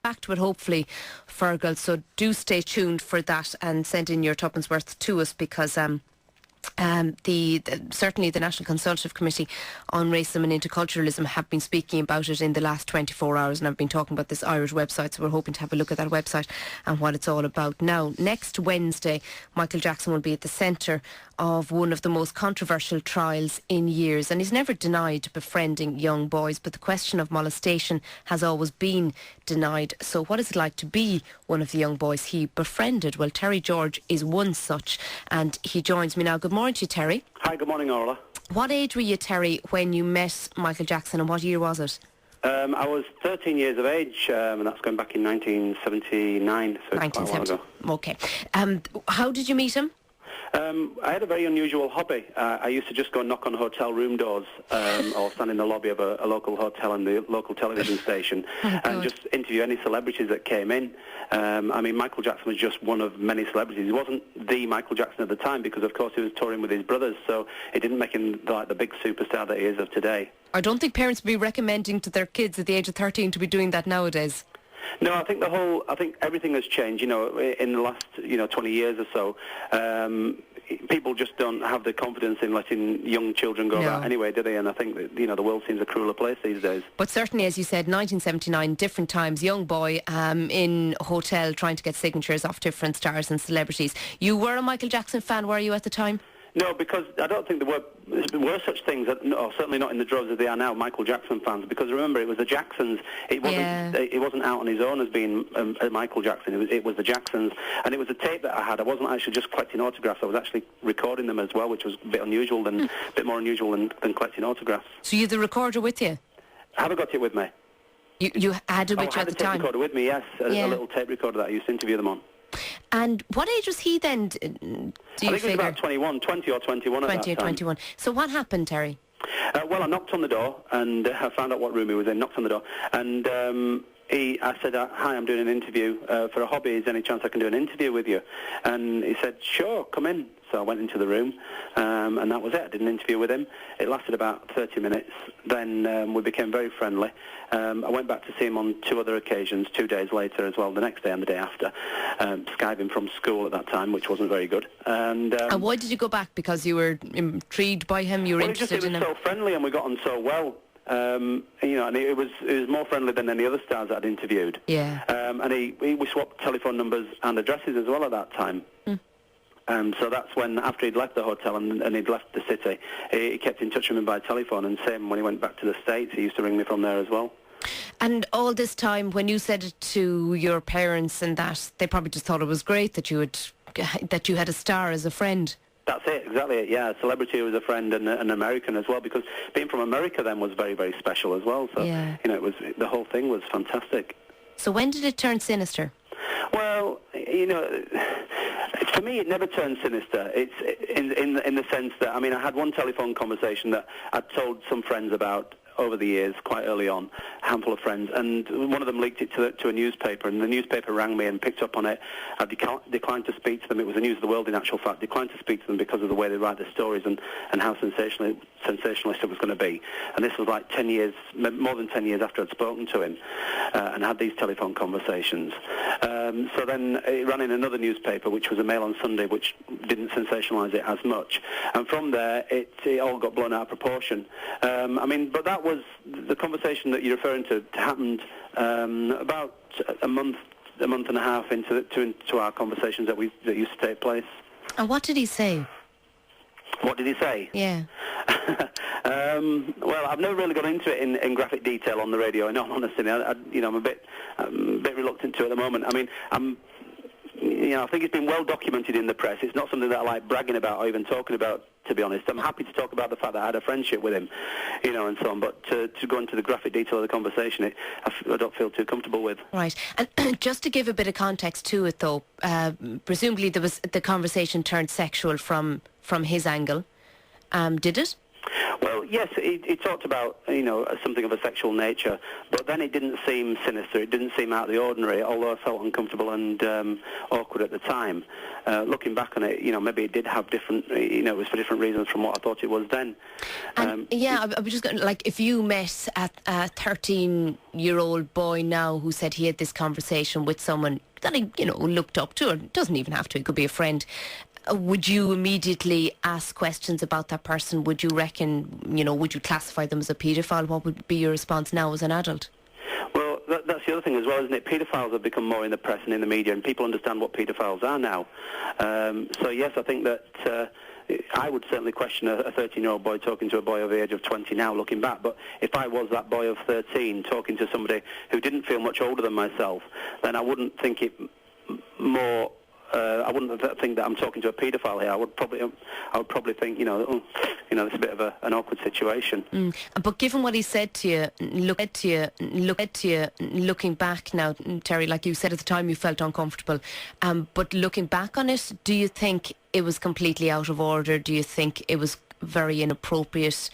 back to it hopefully, Fergal, so do stay tuned for that and send in your tuppence worth to us, because certainly the National Consultative Committee on Racism and Interculturalism have been speaking about it in the last 24 hours, and I've been talking about this Irish website, so we're hoping to have a look at that website and what it's all about. Now, next Wednesday, Michael Jackson will be at the centre of one of the most controversial trials in years, and he's never denied befriending young boys, but the question of molestation has always been denied. So what is it like to be one of the young boys he befriended? Well, Terry George is one such, and he joins me now. Good morning to you, Terry. Hi, good morning, Orla. What age were you, Terry, when you met Michael Jackson, and what year was it? I was 13 years of age, and that's going back in 1979, so it's quite a while ago. Okay. How did you meet him? I had a very unusual hobby. I used to just go and knock on hotel room doors or stand in the lobby of a local hotel and the local television station and just interview any celebrities that came in. I mean, Michael Jackson was just one of many celebrities. He wasn't the Michael Jackson at the time because, of course, he was touring with his brothers, so it didn't make him like the big superstar that he is of today. I don't think parents would be recommending to their kids at the age of 13 to be doing that nowadays. No, I think everything has changed, in the last, 20 years or so. People just don't have the confidence in letting young children go about anyway, do they? And I think that, the world seems a crueler place these days. But certainly, as you said, 1979, different times, young boy in a hotel trying to get signatures off different stars and celebrities. You were a Michael Jackson fan, were you, at the time? No, because I don't think there were such things, or certainly not in the droves as they are now, Michael Jackson fans, because remember, it was the Jacksons. It wasn't out on his own as being Michael Jackson. It was the Jacksons, and it was a tape that I had. I wasn't actually just collecting autographs. I was actually recording them as well, which was a bit unusual, a bit more unusual than collecting autographs. So you had the recorder with you? I haven't got it with me. You had it with you at the time? I had a tape recorder with me, yes, a little tape recorder that I used to interview them on. And what age was he then, do you figure? I think he was about 20 or 21 at that time. 20 or 21. So what happened, Terry? Well, I knocked on the door, and I found out what room he was in, knocked on the door, and I said, hi, I'm doing an interview for a hobby. Is there any chance I can do an interview with you? And he said, sure, come in. So I went into the room, and that was it. I did an interview with him. It lasted about 30 minutes. Then we became very friendly. I went back to see him on 2 other occasions, 2 days later as well, the next day and the day after. Skyping from school at that time, which wasn't very good. And why did you go back? Because you were intrigued by him? You were interested in him? He was so friendly, and we got on so well. And it was more friendly than any other stars that I'd interviewed. Yeah. And we swapped telephone numbers and addresses as well at that time. So that's when, after he'd left the hotel and he'd left the city, he kept in touch with me by telephone, and same when he went back to the States, he used to ring me from there as well. And all this time, when you said it to your parents and that, they probably just thought it was great that you had a star as a friend. That's it, exactly it, yeah. A celebrity who was a friend and an American as well, because being from America then was very, very special as well. So, it was, the whole thing was fantastic. So when did it turn sinister? Well, for me, it never turned sinister. It's in the sense that, I had one telephone conversation that I'd told some friends about over the years, quite early on, a handful of friends, and one of them leaked it to a newspaper, and the newspaper rang me and picked up on it. I declined to speak to them. It was the News of the World, in actual fact. Declined to speak to them because of the way they write their stories and how sensationalist it was going to be. And this was like 10 years, more than 10 years after I'd spoken to him and had these telephone conversations. So then it ran in another newspaper, which was a Mail on Sunday, which didn't sensationalise it as much. And from there, it all got blown out of proportion. But that was the conversation that you're referring to happened about a month and a half into our conversations that used to take place. And what did he say? What did he say? Yeah. Well, I've never really got into it in graphic detail on the radio. In all honesty, I'm a bit reluctant to at the moment. I think it's been well documented in the press. It's not something that I like bragging about or even talking about, to be honest. I'm happy to talk about the fact that I had a friendship with him, and so on. But to go into the graphic detail of the conversation, I don't feel too comfortable with. Right. And just to give a bit of context to it, though, presumably the conversation turned sexual from his angle. Did it? Well, yes, he talked about, something of a sexual nature, but then it didn't seem sinister, it didn't seem out of the ordinary, although I felt uncomfortable and awkward at the time. Looking back on it, maybe it did have different, it was for different reasons from what I thought it was then. I was just going to, if you met a 13-year-old boy now who said he had this conversation with someone that he, looked up to, or it doesn't even have to, it could be a friend, would you immediately ask questions about that person? Would you reckon, would you classify them as a paedophile? What would be your response now as an adult? Well, that's the other thing as well, isn't it? Paedophiles have become more in the press and in the media, and people understand what paedophiles are now. So, yes, I think that I would certainly question a 13-year-old boy talking to a boy over the age of 20 now, looking back. But if I was that boy of 13 talking to somebody who didn't feel much older than myself, then I wouldn't think it more... I wouldn't think that I'm talking to a paedophile here. I would probably think, it's a bit of an awkward situation. But given what he said to you, looking back now, Terry, like you said at the time, you felt uncomfortable. But looking back on it, do you think it was completely out of order? Do you think it was very inappropriate?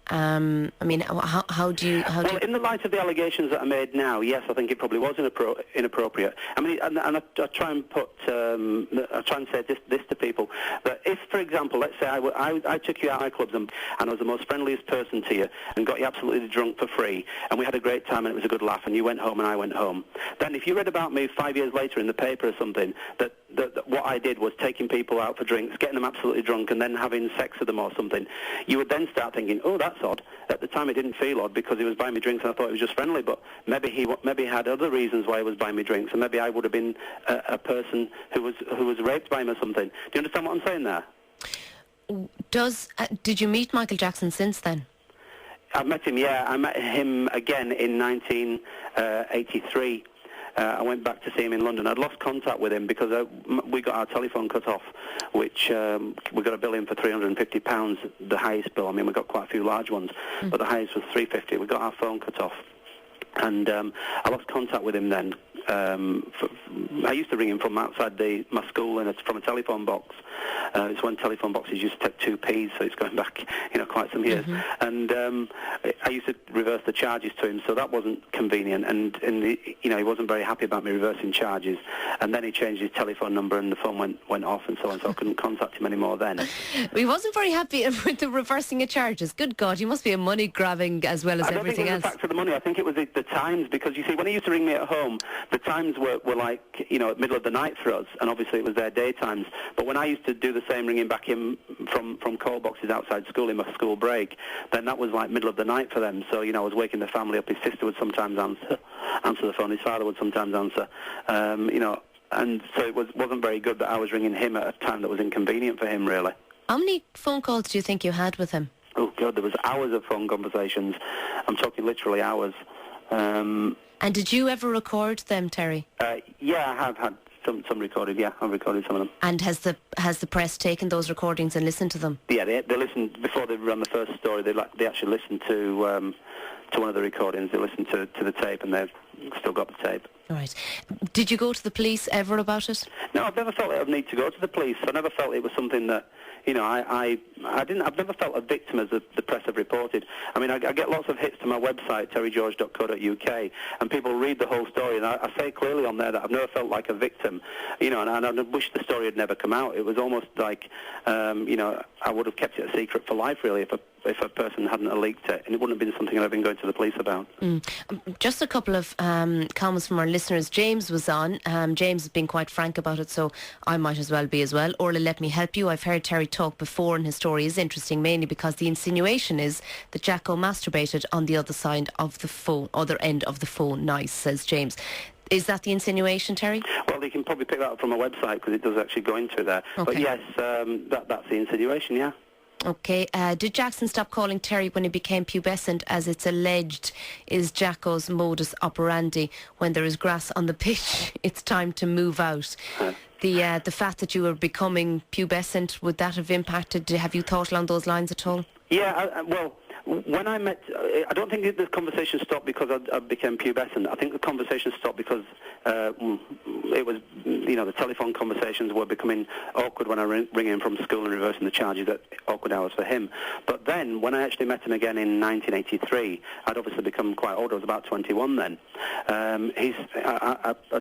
How do you... Well, in the light of the allegations that are made now, yes, I think it probably was inappropriate. I mean, and I try and say this to people, that if, for example, let's say I took you out to clubs and I was the most friendliest person to you and got you absolutely drunk for free, and we had a great time and it was a good laugh, and you went home and I went home, then if you read about me 5 years later in the paper or something, that what I did was taking people out for drinks, getting them absolutely drunk, and then having sex with them or something, you would then start thinking, oh, that's odd. At the time it didn't feel odd because he was buying me drinks and I thought it was just friendly, but maybe he had other reasons why he was buying me drinks, and maybe I would have been a person who was raped by him or something. Do you understand what I'm saying there? Did you meet Michael Jackson since then? I've met him, yeah. I met him again in 1983. I went back to see him in London. I'd lost contact with him because we got our telephone cut off, which we got a bill in for £350, the highest bill. I mean, we got quite a few large ones, but the highest was £350. We got our phone cut off. And I lost contact with him then. I used to ring him from outside my school from a telephone box. It's when telephone boxes used to take 2p, so it's going back, quite some years. And I used to reverse the charges to him, so that wasn't convenient. And he wasn't very happy about me reversing charges. And then he changed his telephone number, and the phone went off, and so on. So I couldn't contact him anymore then. He wasn't very happy with the reversing of charges. Good God, he must be a money grabbing as well as everything else. I don't think it was the fact of the money. I think it was the times, because you see, when he used to ring me at home, the times were like, middle of the night for us, and obviously it was their daytimes. But when I used to do the same, ringing back in from call boxes outside school in my school break, then that was like middle of the night for them. So, I was waking the family up. His sister would sometimes answer the phone. His father would sometimes answer, and so it wasn't very good that I was ringing him at a time that was inconvenient for him, really. How many phone calls do you think you had with him? Oh, God, there was hours of phone conversations. I'm talking literally hours. And did you ever record them, Terry? Yeah, I have had some recorded. Yeah, I've recorded some of them. And has the press taken those recordings and listened to them? Yeah, they listened before they ran the first story. They actually listened to one of the recordings. They listened to the tape, and they've still got the tape. All right. Did you go to the police ever about it? No, I've never felt I'd need to go to the police. I never felt it was something that, I've never felt a victim as the press have reported. I mean, I get lots of hits to my website, terrygeorge.co.uk, and people read the whole story, and I say clearly on there that I've never felt like a victim, and I wish the story had never come out. It was almost like, I would have kept it a secret for life, really, if a person hadn't leaked it, and it wouldn't have been something I'd been going to the police about. Just a couple of comments from our listeners. James was on. James has been quite frank about it, so I might as well be as well. Orla, let me help you. I've heard Terry talk before, and his story is interesting, mainly because the insinuation is that Jacko masturbated on the other side of the phone, other end of the phone. Nice, says James. Is that the insinuation, Terry? Well, you can probably pick that up from a website because it does actually go into there. Okay. But yes, that's the insinuation, yeah. Okay. Did Jackson stop calling Terry when he became pubescent, as it's alleged is Jacko's modus operandi? When there is grass on the pitch, it's time to move out. The fact that you were becoming pubescent, would that have impacted? Have you thought along those lines at all? Yeah, well, when I met, I don't think the conversation stopped because I became pubescent. I think the conversation stopped because it was, the telephone conversations were becoming awkward when I ring him from school and reversing the charges at awkward hours for him. But then, when I actually met him again in 1983, I'd obviously become quite old. I was about 21 then. I